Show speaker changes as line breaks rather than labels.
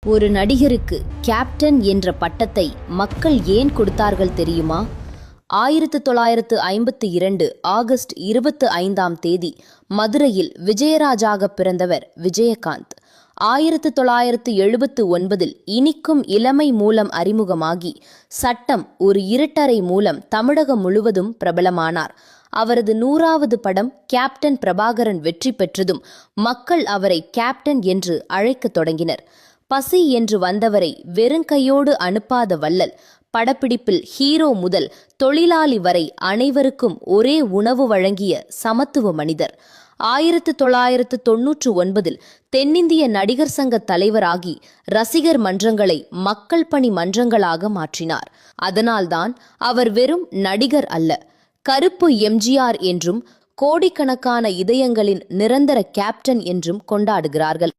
ஒரு நடிகருக்கு கேப்டன் என்ற பட்டத்தை மக்கள் ஏன் கொடுத்தார்கள் தெரியுமா? 1952 ஆகஸ்ட் 25 மதுரையில் விஜயராஜாக பிறந்தவர் விஜயகாந்த். 1979 இனிக்கும் இளமை மூலம் அறிமுகமாகி சட்டம் ஒரு இருட்டறை மூலம் தமிழகம் முழுவதும் பிரபலமானார். அவரது 100வது படம் கேப்டன் பிரபாகரன் வெற்றி பெற்றதும் மக்கள் அவரை கேப்டன் என்று அழைக்கத் தொடங்கினர். பசி என்று வந்தவரை வெறுங்கையோடு அனுப்பாத வள்ளல். படப்பிடிப்பில் ஹீரோ முதல் தொழிலாளி வரை அனைவருக்கும் ஒரே உணவு வழங்கிய சமத்துவ மனிதர். 1999 தென்னிந்திய நடிகர் சங்க தலைவராகி ரசிகர் மன்றங்களை மக்கள் பணி மன்றங்களாக மாற்றினார். அதனால்தான் அவர் வெறும் நடிகர் அல்ல, கருப்பு எம்ஜிஆர் என்றும் கோடிக்கணக்கான இதயங்களின் நிரந்தர கேப்டன் என்றும் கொண்டாடுகிறார்கள்.